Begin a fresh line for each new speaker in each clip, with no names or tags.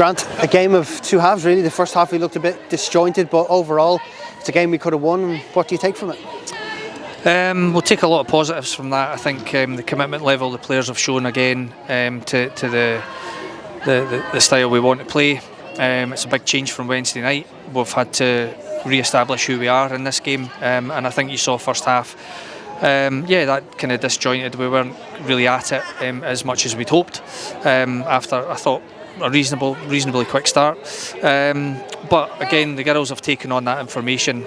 Grant, a game of two halves really. The first half we looked a bit disjointed, but overall it's a game we could have won. What do you take from it?
We'll take a lot of positives from that. I think the commitment level the players have shown again to the style we want to play. It's a big change from Wednesday night. We've had to re-establish who we are in this game, and I think you saw first half. That kind of disjointed. We weren't really at it as much as we'd hoped. After I thought a reasonably quick start, but again the girls have taken on that information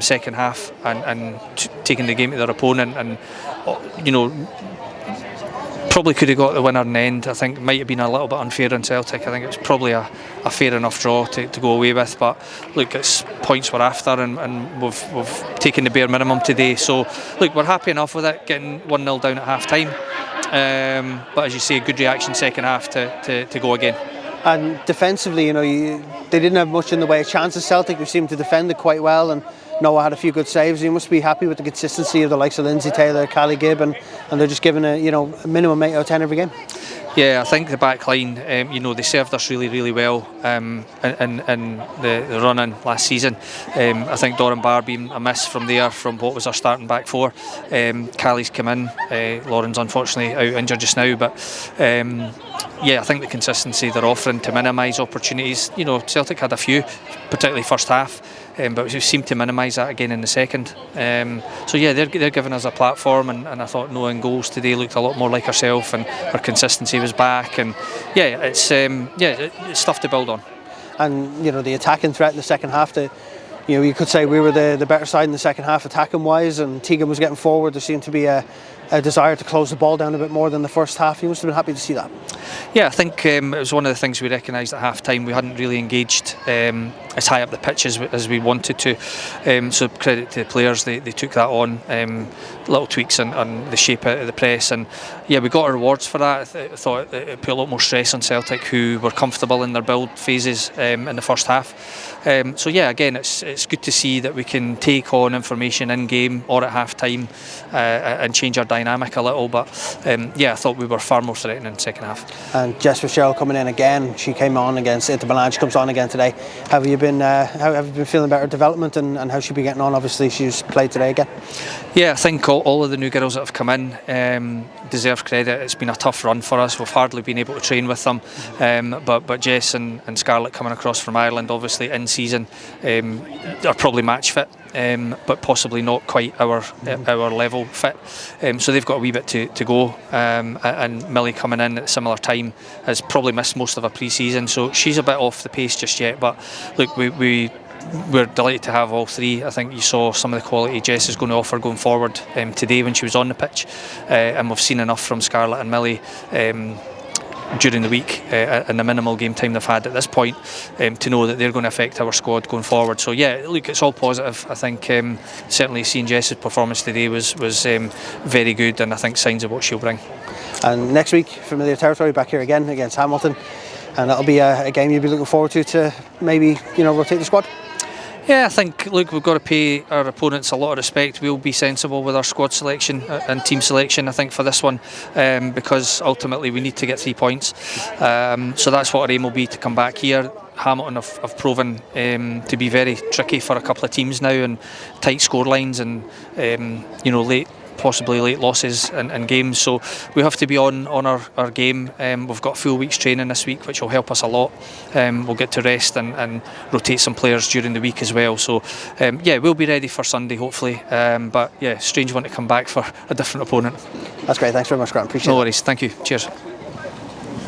second half and taken the game to their opponent, and probably could have got the winner in the end. I think might have been a little bit unfair on Celtic. I think it was probably a fair enough draw to go away with, but look, it's points we're after, and we've taken the bare minimum today, so look, we're happy enough with it, getting 1-0 down at half time. But as you say, good reaction second half to go again.
And defensively, they didn't have much in the way of chances. Celtic, we seemed to defend it quite well, and Noah had a few good saves. You must be happy with the consistency of the likes of Lindsay Taylor, Callie Gibb, and they're just giving a minimum 8 out of 10 every game.
Yeah, I think the back line, they served us really well in the run-in last season. I think Doran Barr being a miss from there, from what was our starting back four. Callie's come in, Lauren's unfortunately out injured just now, but I think the consistency they're offering to minimise opportunities. Celtic had a few, particularly first half, but we seemed to minimise that again in the second. They're giving us a platform, and I thought Noah in goals today looked a lot more like herself, and her consistency was back, and it's stuff to build on. And
the attacking threat in the second half, you could say we were the better side in the second half attacking wise, and Tegan was getting forward. There seemed to be a desire to close the ball down a bit more than the first half. You must have been happy to see that.
Yeah, I think it was one of the things we recognised at half time. We hadn't really engaged as high up the pitch as we wanted to, so credit to the players, they took that on, little tweaks on the shape out of the press, and we got our rewards for that. I thought it put a lot more stress on Celtic, who were comfortable in their build phases in the first half. Again, it's good to see that we can take on information in game or at half time and change our dynamic a little, but I thought we were far more threatening in the second half.
And Jess Fitzgerald coming in again, she came on against Inter Milan, she comes on again today. How have you been feeling about her development, and how she'll be getting on? Obviously she's played today again.
Yeah, I think all of the new girls that have come in deserve credit. It's been a tough run for us. We've hardly been able to train with them, but Jess and Scarlett coming across from Ireland, obviously in season, are probably match fit, but possibly not quite our level fit. So they've got a wee bit to go, and Millie coming in at a similar time has probably missed most of her pre-season, so she's a bit off the pace just yet. But look, we're delighted to have all three. I think you saw some of the quality Jess is going to offer going forward today when she was on the pitch, and we've seen enough from Scarlett and Millie during the week and the minimal game time they've had at this point to know that they're going to affect our squad going forward. So look, it's all positive. I think certainly seeing Jess's performance today was very good, and I think signs of what she'll bring.
And next week, familiar territory, back here again against Hamilton, and that'll be a game you'll be looking forward to maybe rotate the squad.
Yeah, I think, look, we've got to pay our opponents a lot of respect. We'll be sensible with our squad selection and team selection, I think, for this one, because ultimately we need to get 3 points. So that's what our aim will be, to come back here. Hamilton have proven to be very tricky for a couple of teams now, and tight score lines, and possibly late losses in games, so we have to be on our game. We've got a full week's training this week, which will help us a lot. We'll get to rest and rotate some players during the week as well, so we'll be ready for Sunday hopefully, but strange one to come back for a different opponent.
That's great, thanks very much, Grant, appreciate it.
No worries, thank you, cheers.